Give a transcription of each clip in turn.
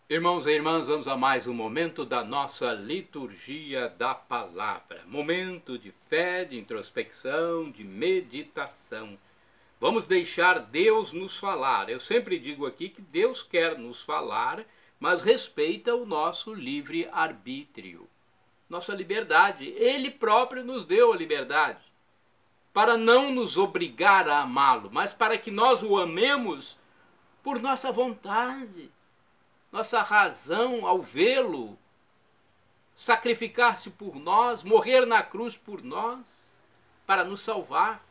Irmãos e irmãs, vamos a mais um momento da nossa liturgia da palavra. Momento de fé, de introspecção, de meditação. Vamos deixar Deus nos falar. Eu sempre digo aqui que Deus quer nos falar, mas respeita o nosso livre-arbítrio, nossa liberdade. Ele próprio nos deu a liberdade para não nos obrigar a amá-lo, mas para que nós o amemos por nossa vontade, nossa razão ao vê-lo, sacrificar-se por nós, morrer na cruz por nós, para nos salvar,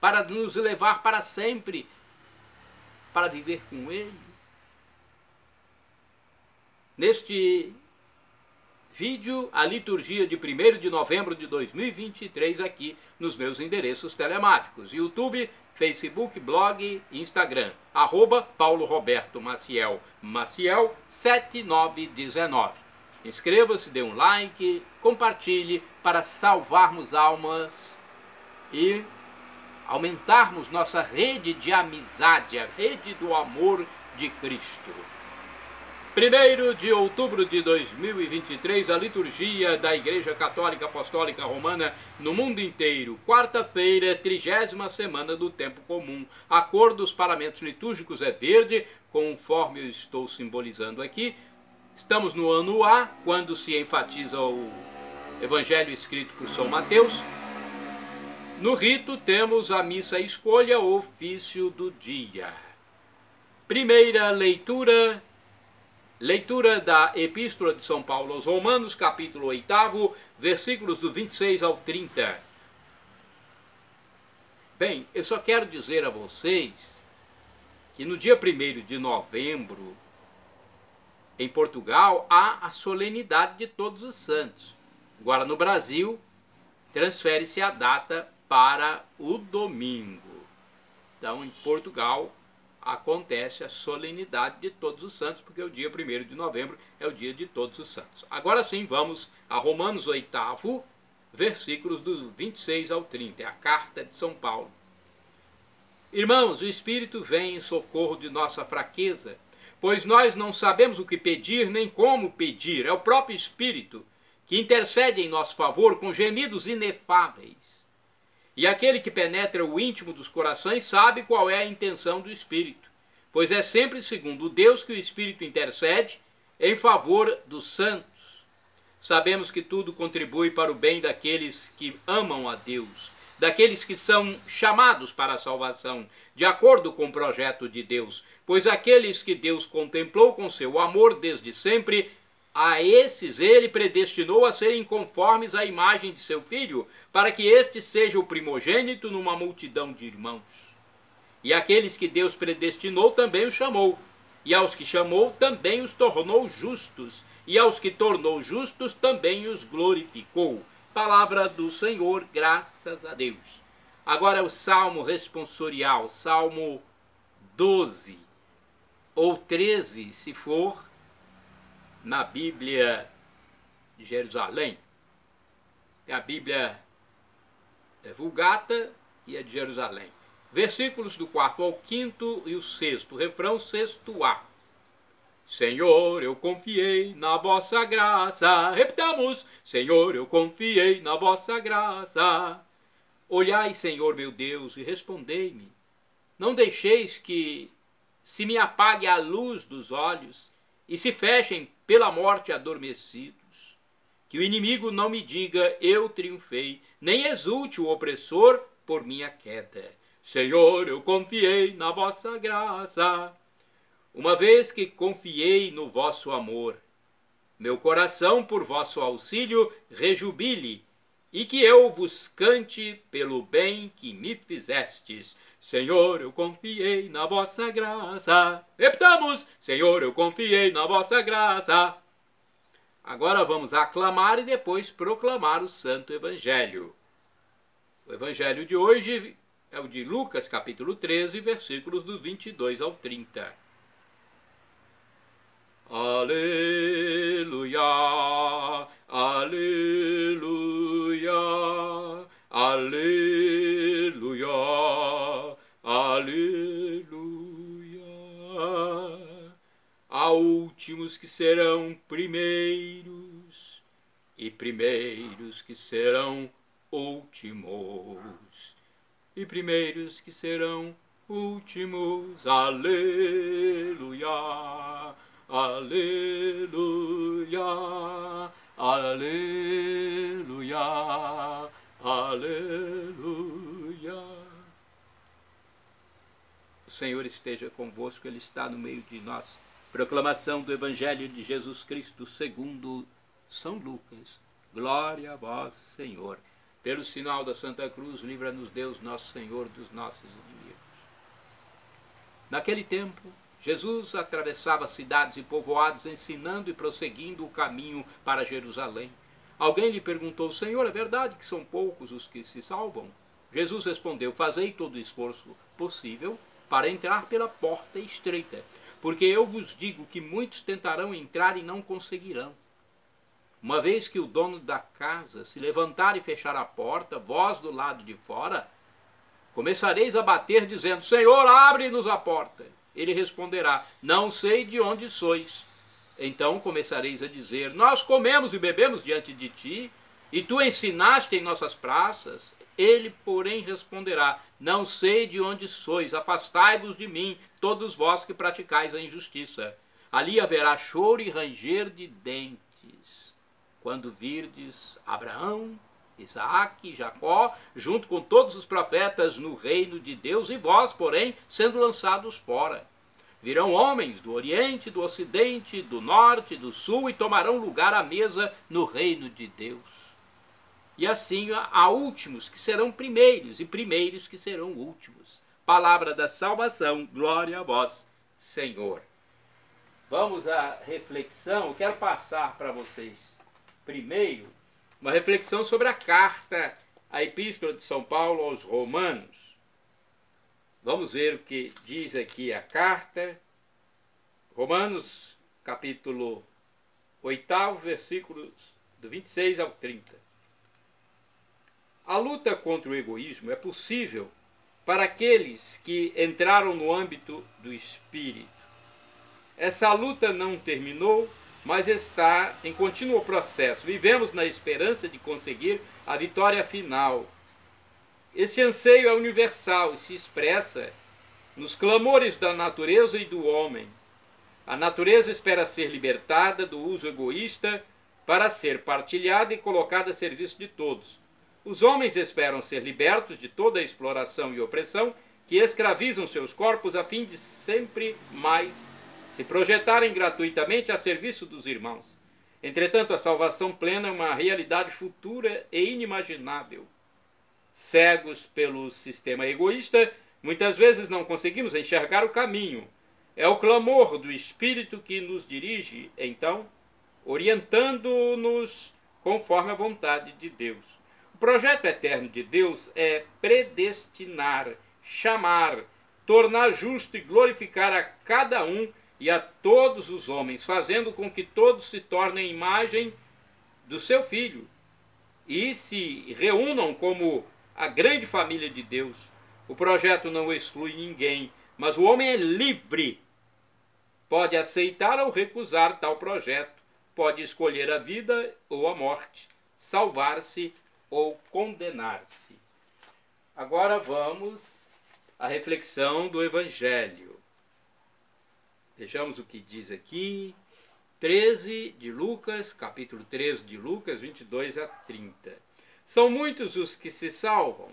para nos levar para sempre, para viver com Ele. Neste vídeo, a liturgia de 1º de novembro de 2023 aqui nos meus endereços telemáticos: YouTube, Facebook, blog, Instagram, @Paulo Roberto Maciel, Maciel 7919. Inscreva-se, dê um like, compartilhe para salvarmos almas e aumentarmos nossa rede de amizade, a rede do amor de Cristo. 1º de outubro de 2023, a liturgia da Igreja Católica Apostólica Romana no mundo inteiro. Quarta-feira, 30ª semana do tempo comum. A cor dos paramentos litúrgicos é verde, conforme eu estou simbolizando aqui. Estamos no ano A, quando se enfatiza o Evangelho escrito por São Mateus. No rito temos a missa escolha, o ofício do dia. Primeira leitura da Epístola de São Paulo aos Romanos, capítulo 8, versículos do 26 ao 30. Bem, eu só quero dizer a vocês que no dia 1º de novembro, em Portugal, há a solenidade de Todos os Santos. Agora, no Brasil, transfere-se a data para o domingo. Então, em Portugal, acontece a solenidade de Todos os Santos, porque o dia 1º de novembro é o dia de Todos os Santos. Agora sim, vamos a Romanos 8, versículos do 26 ao 30, é a carta de São Paulo. Irmãos, o Espírito vem em socorro de nossa fraqueza, pois nós não sabemos o que pedir nem como pedir. É o próprio Espírito que intercede em nosso favor com gemidos inefáveis. E aquele que penetra o íntimo dos corações sabe qual é a intenção do Espírito, pois é sempre segundo Deus que o Espírito intercede em favor dos santos. Sabemos que tudo contribui para o bem daqueles que amam a Deus, daqueles que são chamados para a salvação, de acordo com o projeto de Deus, pois aqueles que Deus contemplou com seu amor desde sempre, a esses ele predestinou a serem conformes à imagem de seu Filho, para que este seja o primogênito numa multidão de irmãos. E aqueles que Deus predestinou também os chamou, e aos que chamou também os tornou justos, e aos que tornou justos também os glorificou. Palavra do Senhor, graças a Deus. Agora é o Salmo responsorial, Salmo 12, ou 13, se for na Bíblia de Jerusalém. É a Bíblia Vulgata e a de Jerusalém. Versículos do 4 ao 5 e o 6º, refrão 6a. Senhor, eu confiei na vossa graça. Repitamos: Senhor, eu confiei na vossa graça. Olhai, Senhor meu Deus, e respondei-me. Não deixeis que se me apague a luz dos olhos e se fechem pela morte adormecidos. Que o inimigo não me diga: eu triunfei, nem exulte o opressor por minha queda. Senhor, eu confiei na vossa graça. Uma vez que confiei no vosso amor, meu coração por vosso auxílio rejubile, e que eu vos cante pelo bem que me fizestes. Senhor, eu confiei na vossa graça. Repitamos: Senhor, eu confiei na vossa graça. Agora vamos aclamar e depois proclamar o Santo Evangelho. O Evangelho de hoje é o de Lucas, capítulo 13, versículos do 22 ao 30. Aleluia, aleluia, aleluia, aleluia. últimos que serão primeiros, e primeiros que serão últimos, e primeiros que serão últimos. Aleluia, aleluia, aleluia, aleluia. O Senhor esteja convosco, Ele está no meio de nós. Proclamação do Evangelho de Jesus Cristo segundo São Lucas. Glória a vós, Senhor. Pelo sinal da Santa Cruz, livra-nos Deus, nosso Senhor, dos nossos inimigos. Naquele tempo, Jesus atravessava cidades e povoados, ensinando e prosseguindo o caminho para Jerusalém. Alguém lhe perguntou: Senhor, é verdade que são poucos os que se salvam? Jesus respondeu: fazei todo o esforço possível para entrar pela porta estreita, porque eu vos digo que muitos tentarão entrar e não conseguirão. Uma vez que o dono da casa se levantar e fechar a porta, vós do lado de fora começareis a bater, dizendo: Senhor, abre-nos a porta. Ele responderá: não sei de onde sois. Então começareis a dizer: nós comemos e bebemos diante de ti, e tu ensinaste em nossas praças. Ele, porém, responderá: não sei de onde sois, afastai-vos de mim, todos vós que praticais a injustiça. Ali haverá choro e ranger de dentes, quando virdes Abraão, Isaac e Jacó, junto com todos os profetas no reino de Deus, e vós, porém, sendo lançados fora. Virão homens do Oriente, do Ocidente, do Norte, do Sul, e tomarão lugar à mesa no reino de Deus. E assim há últimos que serão primeiros, e primeiros que serão últimos. Palavra da salvação, glória a vós, Senhor. Vamos à reflexão. Eu quero passar para vocês primeiro uma reflexão sobre a carta, a Epístola de São Paulo aos Romanos. Vamos ver o que diz aqui a carta. Romanos, capítulo 8, versículos do 26 ao 30. A luta contra o egoísmo é possível para aqueles que entraram no âmbito do espírito. Essa luta não terminou, mas está em contínuo processo. Vivemos na esperança de conseguir a vitória final. Esse anseio é universal e se expressa nos clamores da natureza e do homem. A natureza espera ser libertada do uso egoísta para ser partilhada e colocada a serviço de todos. Os homens esperam ser libertos de toda a exploração e opressão que escravizam seus corpos a fim de sempre mais se projetarem gratuitamente a serviço dos irmãos. Entretanto, a salvação plena é uma realidade futura e inimaginável. Cegos pelo sistema egoísta, muitas vezes não conseguimos enxergar o caminho. É o clamor do Espírito que nos dirige, então, orientando-nos conforme a vontade de Deus. O projeto eterno de Deus é predestinar, chamar, tornar justo e glorificar a cada um e a todos os homens, fazendo com que todos se tornem imagem do seu Filho e se reúnam como a grande família de Deus. O projeto não exclui ninguém, mas o homem é livre. Pode aceitar ou recusar tal projeto, pode escolher a vida ou a morte, salvar-se ou condenar-se. Agora vamos à reflexão do Evangelho. Vejamos o que diz aqui, 13 de Lucas, capítulo 13 de Lucas, 22 a 30. São muitos os que se salvam.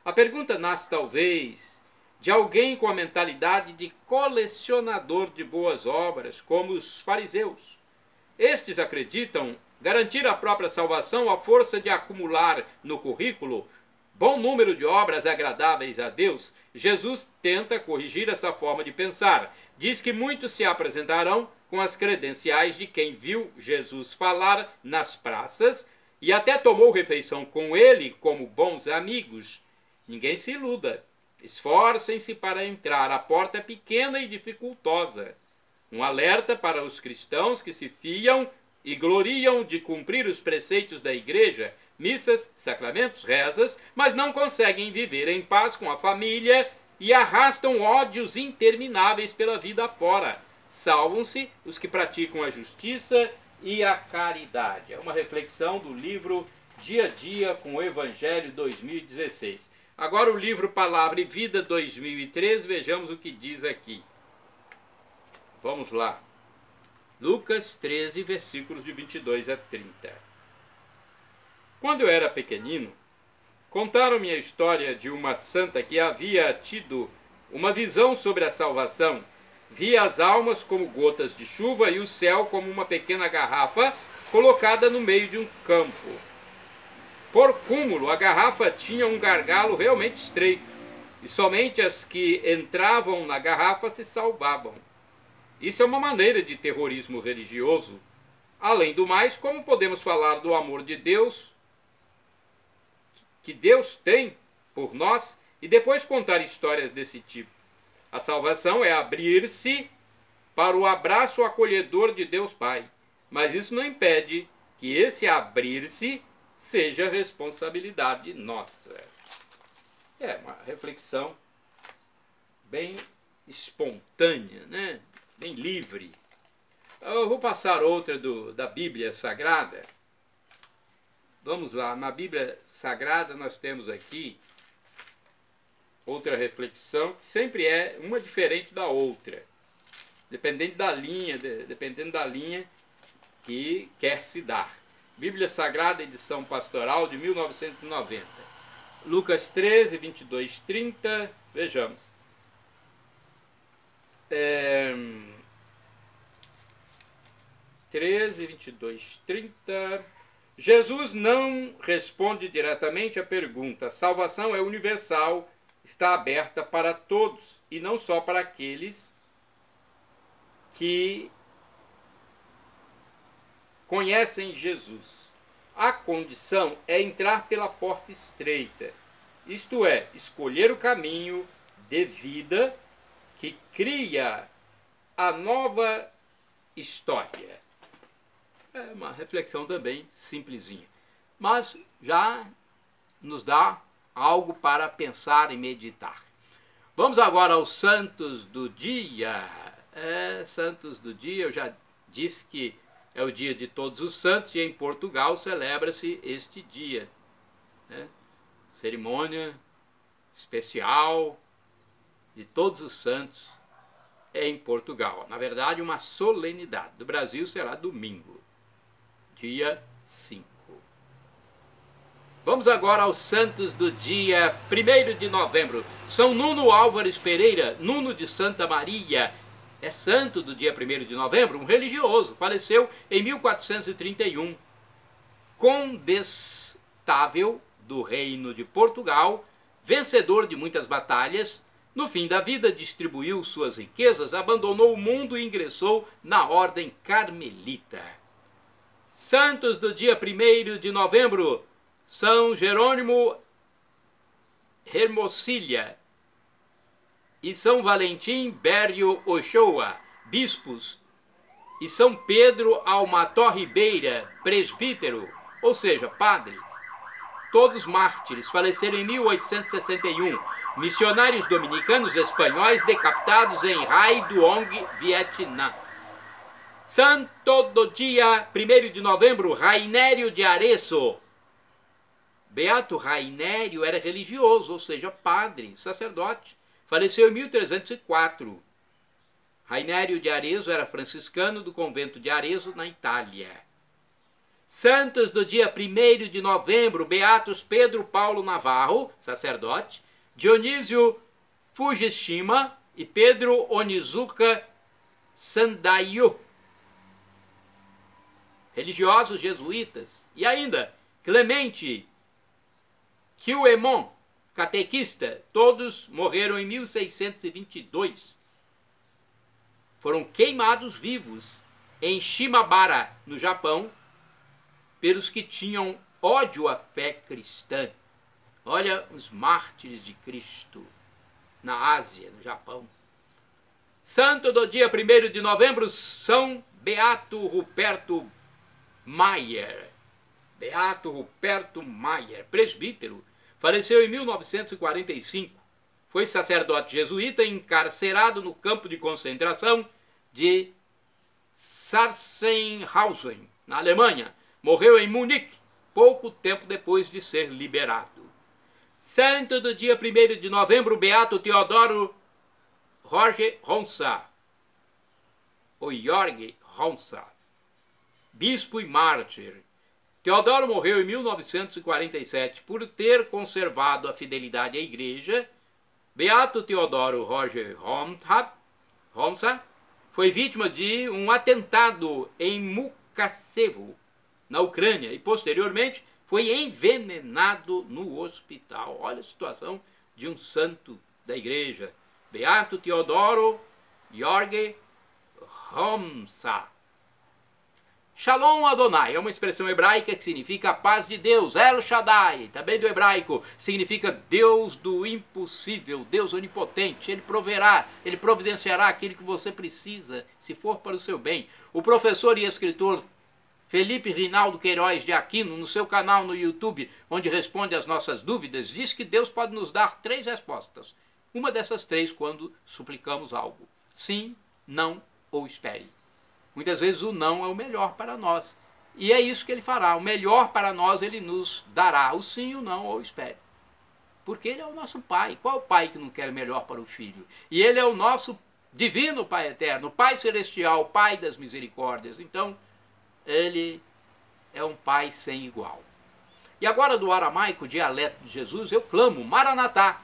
A pergunta nasce talvez de alguém com a mentalidade de colecionador de boas obras, como os fariseus. Estes acreditam garantir a própria salvação à força de acumular no currículo bom número de obras agradáveis a Deus. Jesus tenta corrigir essa forma de pensar. Diz que muitos se apresentarão com as credenciais de quem viu Jesus falar nas praças e até tomou refeição com ele como bons amigos. Ninguém se iluda. Esforcem-se para entrar. A porta é pequena e dificultosa. Um alerta para os cristãos que se fiam e gloriam de cumprir os preceitos da igreja, missas, sacramentos, rezas, mas não conseguem viver em paz com a família e arrastam ódios intermináveis pela vida afora. salvam-se os que praticam a justiça e a caridade. É uma reflexão do livro Dia a Dia com o Evangelho 2016. Agora o livro Palavra e Vida 2013, vejamos o que diz aqui. Vamos lá. Lucas 13, versículos de 22 a 30. Quando eu era pequenino, contaram-me a história de uma santa que havia tido uma visão sobre a salvação. Via as almas como gotas de chuva e o céu como uma pequena garrafa colocada no meio de um campo. Por cúmulo, a garrafa tinha um gargalo realmente estreito, e somente as que entravam na garrafa se salvavam. Isso é uma maneira de terrorismo religioso. Além do mais, como podemos falar do amor de Deus, que Deus tem por nós, e depois contar histórias desse tipo? A salvação é abrir-se para o abraço acolhedor de Deus Pai. Mas isso não impede que esse abrir-se seja responsabilidade nossa. É uma reflexão bem espontânea, né? Bem livre. Eu vou passar outra da Bíblia Sagrada. Vamos lá, na Bíblia Sagrada nós temos aqui outra reflexão, que sempre é uma diferente da outra, dependendo da linha que quer se dar. Bíblia Sagrada, edição pastoral de 1990. Lucas 13, 22, 30, vejamos. 13, 22, 30. Jesus não responde diretamente à pergunta. A salvação é universal, está aberta para todos e não só para aqueles que conhecem Jesus. A condição é entrar pela porta estreita, isto é, escolher o caminho de vida que cria a nova história. É uma reflexão também simplesinha, mas já nos dá algo para pensar e meditar. Vamos agora aos santos do dia. Santos do dia, eu já disse que é o dia de todos os santos e em Portugal celebra-se este dia, né? Cerimônia especial de todos os santos em Portugal. Na verdade, uma solenidade. Do Brasil será domingo, dia 5. Vamos agora aos santos do dia 1º de novembro. São Nuno Álvares Pereira, Nuno de Santa Maria. É santo do dia 1º de novembro, um religioso. Faleceu em 1431. Condestável do reino de Portugal, vencedor de muitas batalhas, no fim da vida distribuiu suas riquezas, abandonou o mundo e ingressou na ordem carmelita. Santos do dia 1º de novembro, São Jerônimo Hermosília e São Valentim Berrio Ochoa, bispos, e São Pedro Almató Ribeira, presbítero, ou seja, padre. Todos mártires, faleceram em 1861, missionários dominicanos espanhóis decapitados em Hai Duong, Vietnã. Santo do dia 1º de novembro, Rainério de Arezzo. Beato Rainério era religioso, ou seja, padre, sacerdote. Faleceu em 1304. Rainério de Arezzo era franciscano do convento de Arezzo, na Itália. Santos do dia 1º de novembro, Beatos Pedro Paulo Navarro, sacerdote, Dionísio Fujishima e Pedro Onizuka Sandayu, religiosos jesuítas. E ainda, Clemente Kyuemon, catequista, todos morreram em 1622. Foram queimados vivos em Shimabara, no Japão, pelos que tinham ódio à fé cristã. Olha os mártires de Cristo na Ásia, no Japão. Santo do dia 1º de novembro, São Beato Ruperto Maier. Beato Ruperto Maier, presbítero, faleceu em 1945. Foi sacerdote jesuíta encarcerado no campo de concentração de Sachsenhausen, na Alemanha. Morreu em Munique, pouco tempo depois de ser liberado. Santo do dia 1º de novembro, Beato Teodoro Roger Ronsa, ou Jorge Ronsa, bispo e mártir. Teodoro morreu em 1947 por ter conservado a fidelidade à igreja. Beato Teodoro Roger Ronsa foi vítima de um atentado em Mukachevo, na Ucrânia, e posteriormente foi envenenado no hospital. Olha a situação de um santo da igreja. Beato Teodoro Jorge Ronsa. Shalom Adonai é uma expressão hebraica que significa a paz de Deus. El Shaddai, também do hebraico, significa Deus do impossível, Deus onipotente. Ele proverá, Ele providenciará aquilo que você precisa, se for para o seu bem. O professor e escritor Felipe Rinaldo Queiroz de Aquino, no seu canal no YouTube, onde responde às nossas dúvidas, diz que Deus pode nos dar 3 respostas. Uma dessas 3 quando suplicamos algo. Sim, não ou espere. Muitas vezes o não é o melhor para nós. E é isso que ele fará. O melhor para nós ele nos dará. O sim, o não ou espere. Porque ele é o nosso Pai. Qual pai que não quer o melhor para o filho? E ele é o nosso divino Pai eterno, Pai celestial, Pai das misericórdias. Então, ele é um Pai sem igual. E agora do aramaico, dialeto de Jesus, eu clamo, Maranatá.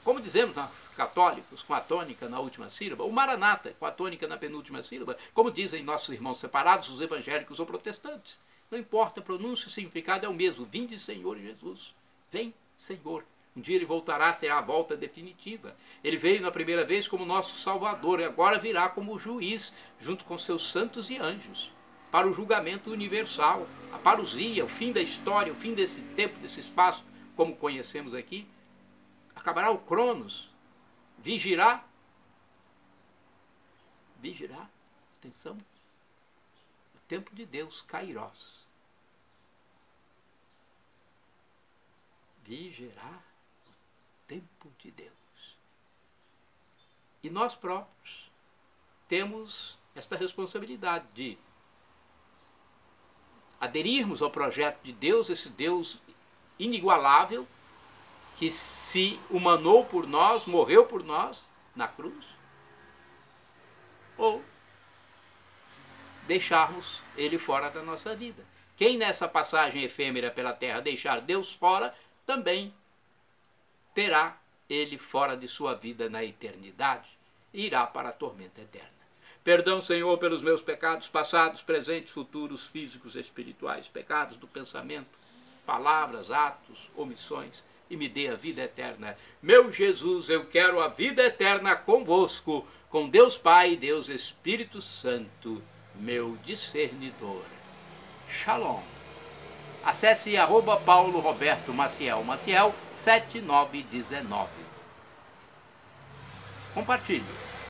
Como dizemos nós católicos, com a tônica na última sílaba, o Maranata, com a tônica na penúltima sílaba, como dizem nossos irmãos separados, os evangélicos ou protestantes. Não importa, a pronúncia e o significado é o mesmo. Vinde, Senhor Jesus. Vem, Senhor. Um dia ele voltará, será a volta definitiva. Ele veio na primeira vez como nosso Salvador e agora virá como juiz, junto com seus santos e anjos, para o julgamento universal, a parousia, o fim da história, o fim desse tempo, desse espaço, como conhecemos aqui. Acabará o Cronos, vigirá, atenção, o tempo de Deus, Kairós. Vigirá o tempo de Deus. E nós próprios temos esta responsabilidade de aderirmos ao projeto de Deus, esse Deus inigualável, que se humanou por nós, morreu por nós na cruz, ou deixarmos ele fora da nossa vida. Quem nessa passagem efêmera pela terra deixar Deus fora, também terá ele fora de sua vida na eternidade e irá para a tormenta eterna. Perdão, Senhor, pelos meus pecados passados, presentes, futuros, físicos, espirituais, pecados do pensamento, palavras, atos, omissões, e me dê a vida eterna. Meu Jesus, eu quero a vida eterna convosco, com Deus Pai e Deus Espírito Santo, meu discernidor. Shalom. Acesse @Paulo Roberto Maciel, Maciel 7919. Compartilhe.